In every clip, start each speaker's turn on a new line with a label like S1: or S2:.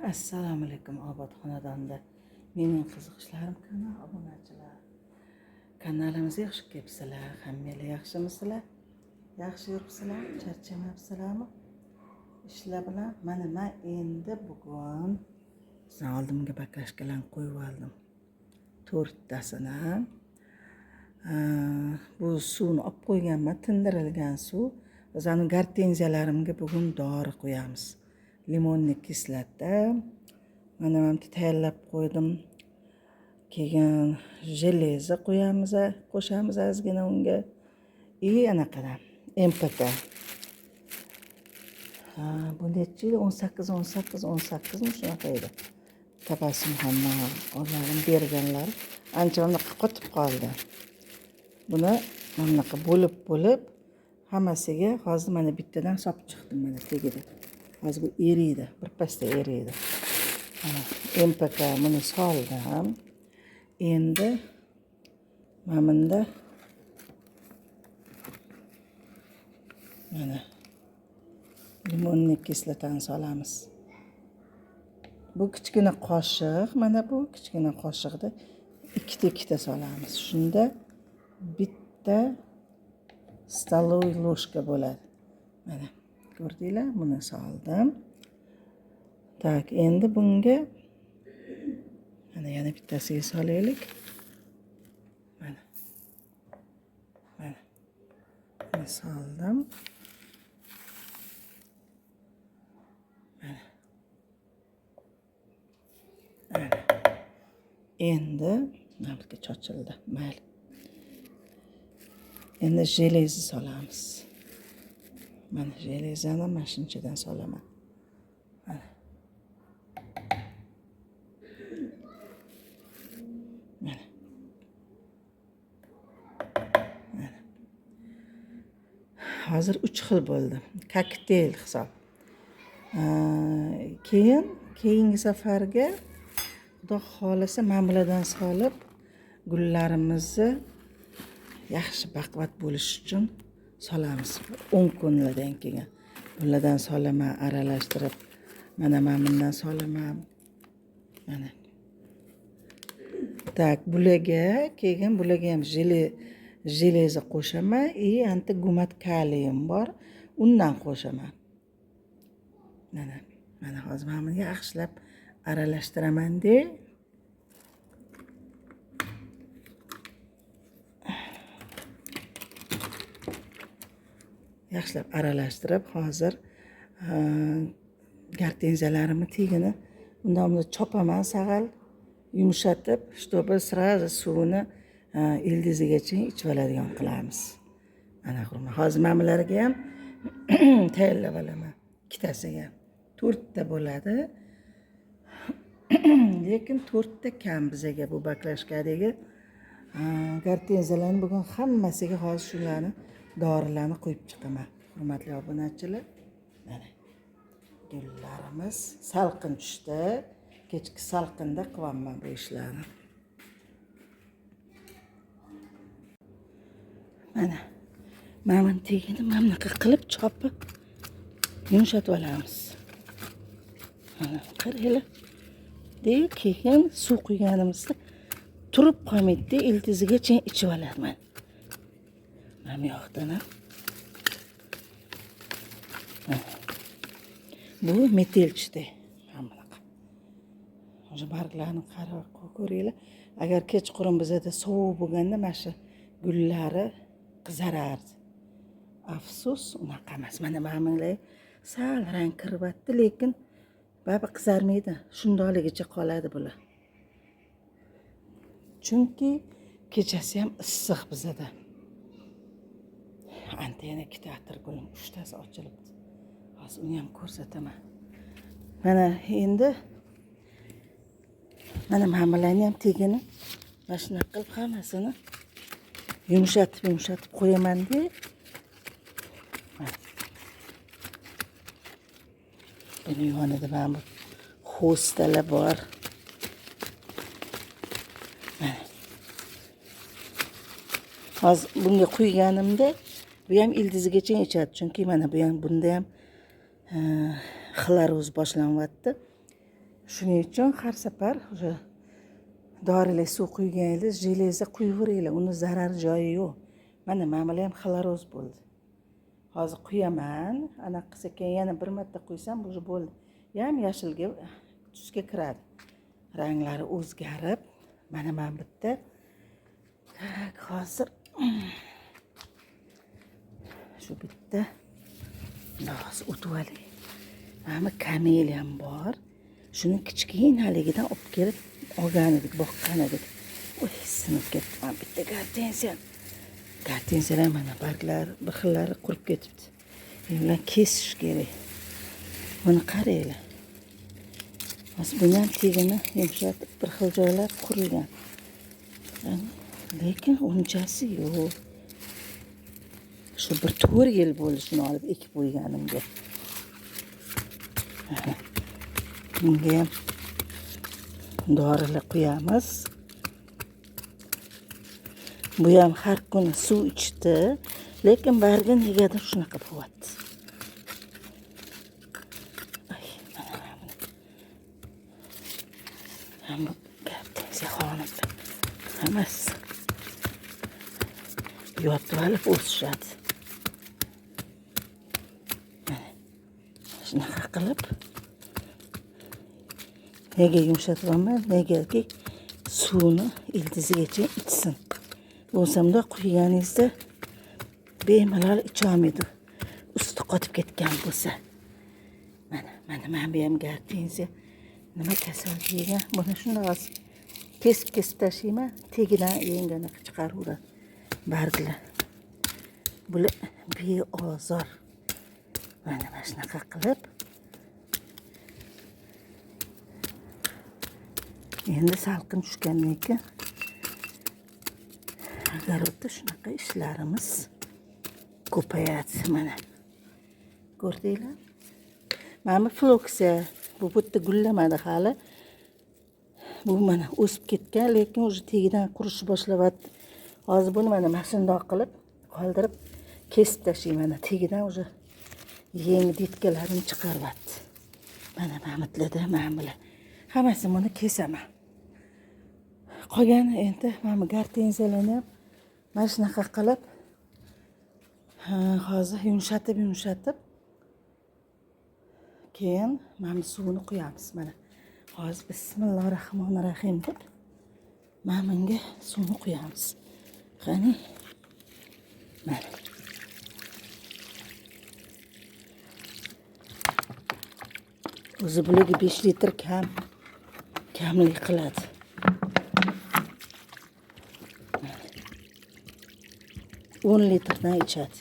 S1: Assalomu alaykum obod xonadonda mening qiziqishlarim kanal obunachilar. Kanalimizga xush kelibsizlar. Hammalar yaxshimisizlar? Yaxshi yuribsizlar? Charchamabsizlarmi? Ishlar bilan mana men endi bugun sizning oldimga baklashkalarni qo'yib oldim. 4 tasini. Bu suvni olib qo'yganman, tindirilgan suv. Bizning gortenziyalarimga bugun dori qo'yamiz. Limonli kislota. Mana men tayyorlab qo'ydim. Keyin jeleza qo'shamiz ozgina unga. Anaqadan MPK. Bu necha yil? 18 mi shunaqa edi. Tabassum hamma onlarim berganlar ancha qotib qoldi. Buni bunaqa bo'lib hammasiga hozir mana bittadan solib chiqdim mana tegida. Hozir bu eriydi, birpasda eriydi. Mana MPK buni soldim. Endi mana bunda mana limonli kislotani solamiz. Bu kichkina qoshiq, mana bu kichkina qoshiqda ikkita solamiz. Shunda bitta stolovoy ложка bo'ladi. Mana ko'rdinglar, buni soldim. Tak, endi bunga mana yana bittasiga solaylik. Mana. Mana soldim. Endi namlikka chochildi. Mayli. Endi jeleza solamiz. Mana jelezani mana shunchadan solaman. Mana. Hozir 3 xil bo'ldi. Kokteyl hisob. Keyingi safarga Xudo xolasa men bulardan solib gullarimizni yaxshi baquvvat bo'lish uchun solamiz. 10 kunlardan keyin bulardan solaman, aralashtirib. Mana men bundan solaman. Mana. Tak, bularga ham jeleza qo'shaman, antigumat kalium bor, undan qo'shaman. Mana hozir men buni yaxshilab aralashtiraman-da. Yaxshilab aralashtirib, hozir gortenziyalarimni tegini undan chopaman sag'al, yumshatib, чтобы сразу suvni ildizigacha ichib oladigan qilamiz. Mana hozir men bularga ham tayyorlab olaman. Ikkitasiga 4 ta bo'ladi. Lekin 4 ta kam bizga bu baklashkadagi gortenziyalarning bugun hammasiga hozir shularni dorilarni qo'yib chiqaman. Hurmatli obunachilar, mana gullarimiz salqin tushdi. Kechki salqinda qilaman bu ishlarni. Mana tegini mana bunaqa qilib chopib yumshatib olamiz. Mana qaranglar. Keyin suv quyganimizda turib qolmaydi, ildizigacha ichib oladi mana. Mana bu yoqdan bu metelchda. O'sha barglarni qarab ko'ringlar. Agar kechqurun bizda sovuq bo'lganda mana shu gullari qizarardi. Afsus, unaqa emas. Mana bunday sal rang kiryapti, lekin baribir qizarmaydi. Shundoqligicha qoladi bular. Chunki kechasi ham issiq bizda. Yana ikkita atirgulim 3 tasi ochilibdi. Hozir uni ham ko'rsataman. Mana endi mana bularni ham tegini mana shunaqa qilib hammasini yumshatib qo'yaman-da. Buni yonida mana bu xo'stalar bor. Hozir bunga quyganimda bu ham ildizigacha ichadi. Chunki mana bu ham bunda ham xloroz boshlanyapti. Shuning uchun har safar o'sha dorilar suv quyganingizda jeleza quyveringlar, uni zarar joyi yo'q. Mana bilan ham xaloroz bo'ldi. Hozir quyaman, ana qilsa keyin yana bir marta quysam уже bo'ldi. Yam yashilga tusga kiradi. Ranglari o'zgarib, mana bitta. Tak, hozir shu bitta hozir o'tib olay. Mana kameliam bor. Shuni kichkinaligidan olib kelib olgan edik, boqqan edik. Voy, sinib ketdi. Mana bitta gartensiyalar mana barglar bir xillari qurib ketibdi. Ularni kesish kerak. Buni qaranglar. Hozir buni ham tegini yumshatib bir xil joylar qurilgan. Lekin unchasi yo'q. Shu bir 4 yil bo'ldi shuni olib ekib qo'yganimga. Bunga ham dorilar quyamiz. Bu ham har kuni suv ichdi, lekin bargi negadir shunaqa bo'lyapti. Hamma gartensiya xonimda hammasi yotib olib o'sishadi. Shunaqa qilib nega yumshatyapman, negaki suvni ildizigacha ichsin. Bo'lsamda quyganingizda bemalol icholmaydi. Usti qotib ketgan bo'lsa. Mana bu ham gartensiya. Nima kasal degan, buni shunday kesib tashlayman, tegidan yengini chiqaraveradi. Barglar. Bular beozor. Mana shunaqa qilib endi salqin tushgandan keyin agarda shunaqa ishlarimiz ko'payadi. Mana ko'rdinglar? Mana bu floksiya, bu bitta gullamadi hali. Bu mana o'sib ketgan, lekin o'sha tegidan qurishni boshlabdi. Hozir buni mana shundoq qilib qoldirib kesib tashlayman. Tegidan o'sha yangi detkalarini chiqaryapti. Mana mamitlarda ma'mila. Hammasini buni kesaman. Qolgan endi mana gartensiyalarni ham mana shunaqa qilib hozir yumshatib keyin mana suvini quyamiz. Mana hozir bismillahirrohmanirrohim deb mana bunga suvni quyamiz. Qani mana o'zi bularga 5 litr kamlik qiladi. 10 litrdan ichadi.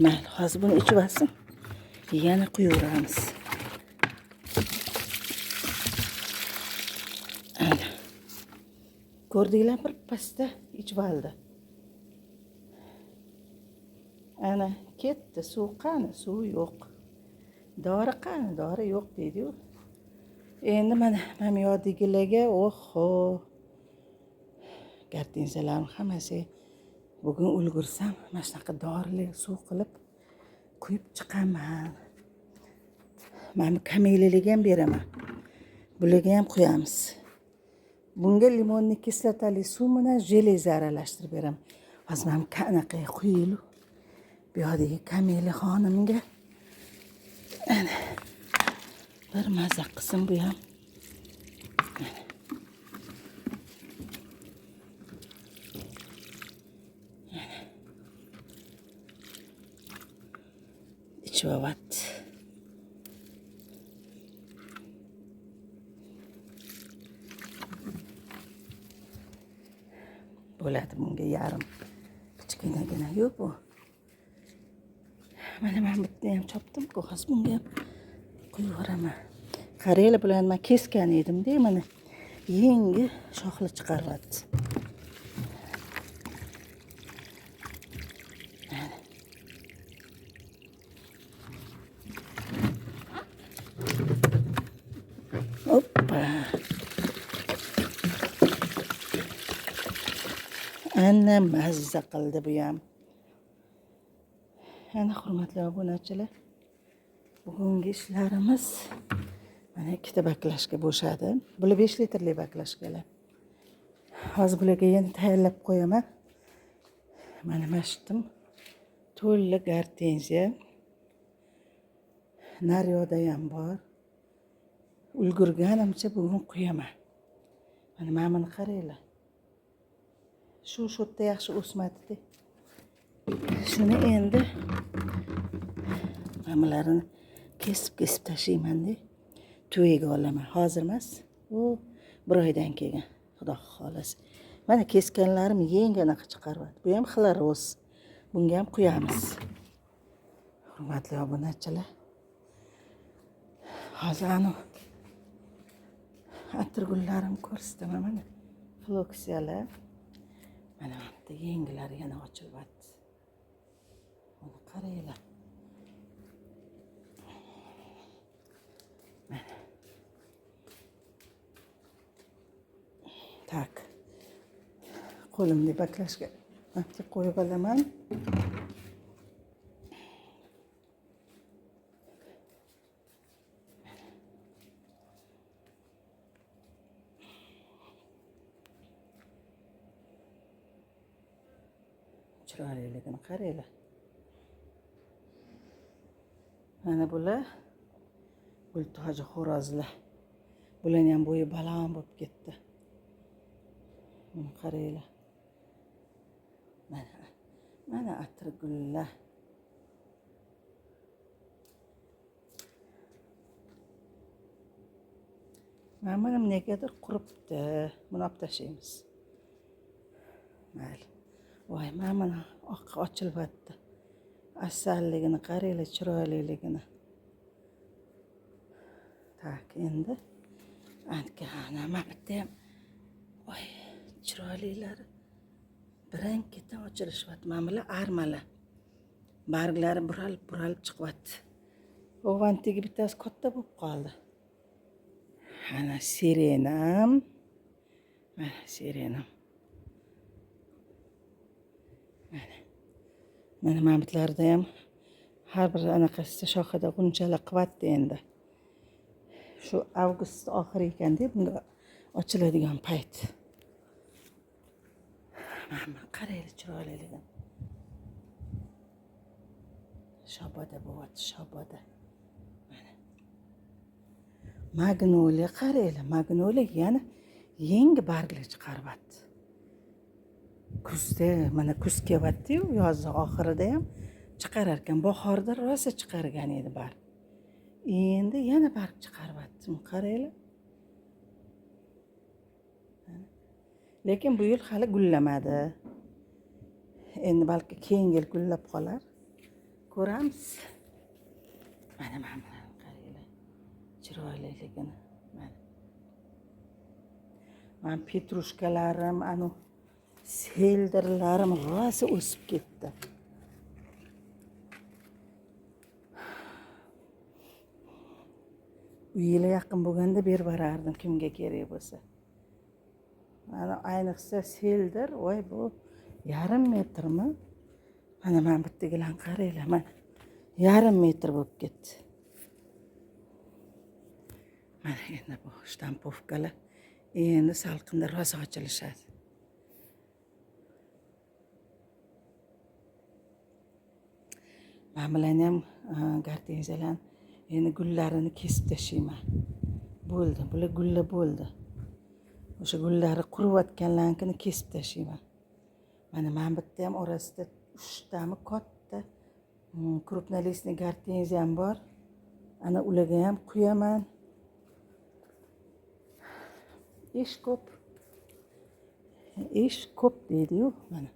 S1: Mayli, hozir buni ichib olsin. Yana quyaveramiz. Ko'rdinglar, bir pasta ichib oldi. Ana ketdi, suv qani, suv yo'q. Dori qani, dori yo'q deydi-ku. Endi mana yodigilarga oho. Gartensiyalarning hammasi bugun ulgursam, mana shunaqa dorilar suv qilib quyib chiqaman. Mana kamelilarga ham beraman. Bularga ham quyamiz. Bunga limonli kislotali suv bilan jeleza aralashtirib beraman. Hozir mana qanaqa quyilib. Bu yerdagi kameli xonimga ana bir maza qilsin bu ham. İçivat. Bo'ladi bunga yarim. Kichkinagina yo'q bu. Mana men bitta ham chopdim-ku, hozir bunga quyaveraman. Qaranglar, bularni men kesgan edim-da, mana yangi shoxli chiqaryapti. Hoppa. Ana mazza qildi bu ham. Ana hurmatli obunachilar, bugungi ishlarimiz Mana ikkita baklashka bo'shadi. Bular 5 litrli baklashkalar. Hozir bularga yana tayyorlab qo'yaman. Mana mashtum to'la gartenziya. Naryoda ham bor. Ulgurganimcha bugun qo'yaman. Mana buni qaranglar. Shu yerda yaxshi o'smadi-da. Shuni endi mamalarini kesib tashlayman-da. To'yiga olaman. Hozir emas. U bir oydan keyin, xudo xolasa. Mana kesganlarim yenganaqa chiqaryapti. Bu ham xloroz. Bunga ham qo'yamiz. Hurmatli obunachilar. Hozir atirgullarim ko'rsataman mana. Floksiyalar. Mana bu yengilari yana ochilyapti. Mana qaranglar. Mana. Tak. Qo'limni baklashga qo'yib olaman. Chiroyliligini qaranglar. Mana bular Gultoji xo'rozlar. Bularning ham bo'yi baland bo'lib ketdi. Mana qaranglar. Mana atirgullar. Mana negadir quribdi. Buni olib tashlaymiz. Mayli. Voy, mana oqqa ochilyapti. Asalligini qaranglar, chiroyliligini. Tak, endi ana bitta ham voy, chiroylilari birin-ketin ochilishyapti. Mana bular armalar. Barglari buralib chiqyapti. Ovantigi bittasi katta bo'lib qoldi. Ana sirenam. Mana sirenam. Mana mamutlarda ham har bir anaqasida shoxida g'unchalar qilyapti endi. Shu avgust oxiri ekan-da, bunga ochiladigan payt. Mana qaranglar chiroyliligini. Shaboda bo'lyapti, shaboda. Mana. Magnoliya qaranglar, magnoliya yana yangi barglar chiqaryapti. Kuzda, mana kuz kelyapti-yu, yoz oxirida ham chiqarar ekan. Bahorda rosa chiqargan edi barg. Endi yana barg chiqaryapti. Qaranglar. Lekin bu yil hali gullamadi. Endi balki keyingi yil gullab qolar. Ko'ramiz. Mana qaranglar. Chiroyliligini. Mana petrushkalarim, seldirlarim rosa o'sib ketdi. Bu yil yaqin bo'lganda berib borardim kimga kerak bo'lsa. Mana ayniqsa seldir, voy bu 1,5 metrmi? Mana bittagilan qaranglar, mana 1,5 metr bo'lib ketdi. Mana endi bu shtampovkalar endi salqinda rosa ochilishadi. Mana bilan ham gartenziyalar endi gullarini kesib tashlayman. Bo'ldi, bular gulla bo'ldi. O'sha gullari quriyotganlarni kesib tashlayman. Mana bitta ham orasida 3 tami katta krupnolistniy gartenziyam bor. Ana ularga ham qo'yaman. Ish ko'p deydi-yu, mana.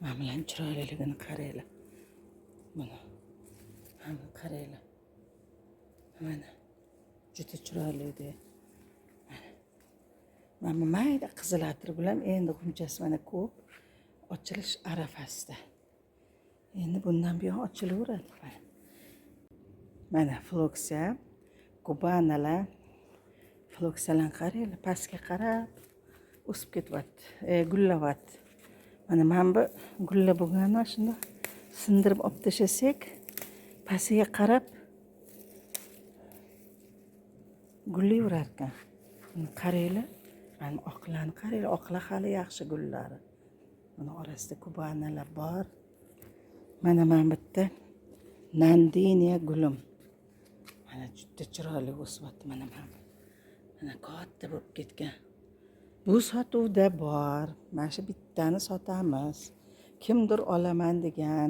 S1: Mana bilan chiroyliligini qaranglar. Mana qaranglar. Mana juda chiroyli-da. Mana mayda qizil atir bilan endi g'unchasi mana ko'p ochilish arafasida. Endi bundan buyon ochilaveradi. Mana floksiya, kubanalar, floksiyalar qaranglar, pastga qarab o'sib ketyapti, gullayapti. Mana bu gulla bo'lganda shunda sindirib olib tashlasak, pastiga qarab gullayverar ekan. Qaranglar, mana oqlarni qaranglar, oqlar hali yaxshi gullari. Buni orasida kubanalar bor. Mana bitta Nandiniya gulim. Mana juda chiroyli o'syapti mana Mana katta bo'lib ketgan. Bu sotuvda bor. Mana shu bittani sotamiz. Kimdir olaman degan.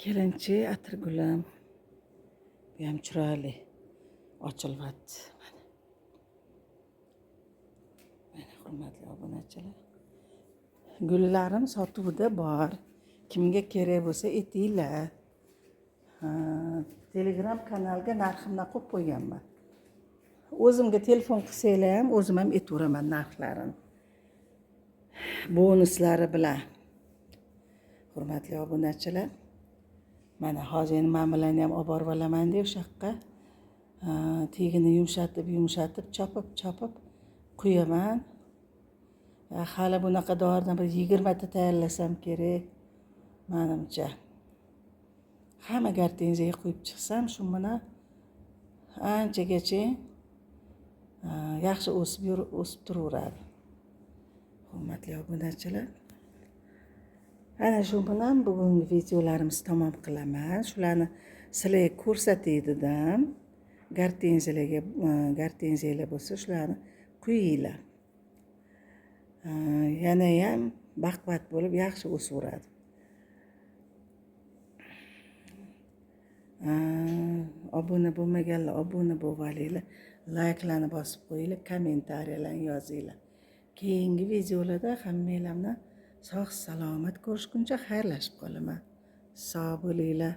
S1: Kelinchi atirgulim. Bu ham chiroyli. Ochilyapti. Mana hurmatli obunachilar. Gullarim sotuvda bor. Kimga kerak bo'lsa aytinglar. Telegram kanalga narximni qo'yib qo'yganman. O'zimga telefon qilsanglar ham o'zim ham aytaveraman narxlarini. Bonuslari bilan. Hurmatli obunachilar, mana hozir endi men bilan ham olib borib olaman deb o'sha yoqqa tegini yumshatib, chopib qo'yaman. Hali bunaqa doridan bir 20 ta tayyorlasam kerak. Menimcha. Hamma gartenziyaga qo'yib chiqsam, shu mana anchagacha yaxshi o'sib turaveradi. Hurmatli obunachilar, ana shu bilan bugungi videolarimizni tamom qilaman. Shularni sizlarga ko'rsatay dedim. Gartenziyalar bo'lsa, shularni qo'yinglar. Yana ham baquvvat bo'lib yaxshi o'saveradi. Obuna bo'lmaganlar obuna bo'lib olinglar, layklarni bosib qo'yinglar, kommentariyalarni yozinglar. Keyingi videolarda hammanglarni sog' salomat ko'rishguncha xayrlashib qolaman. Sog' bo'linglar.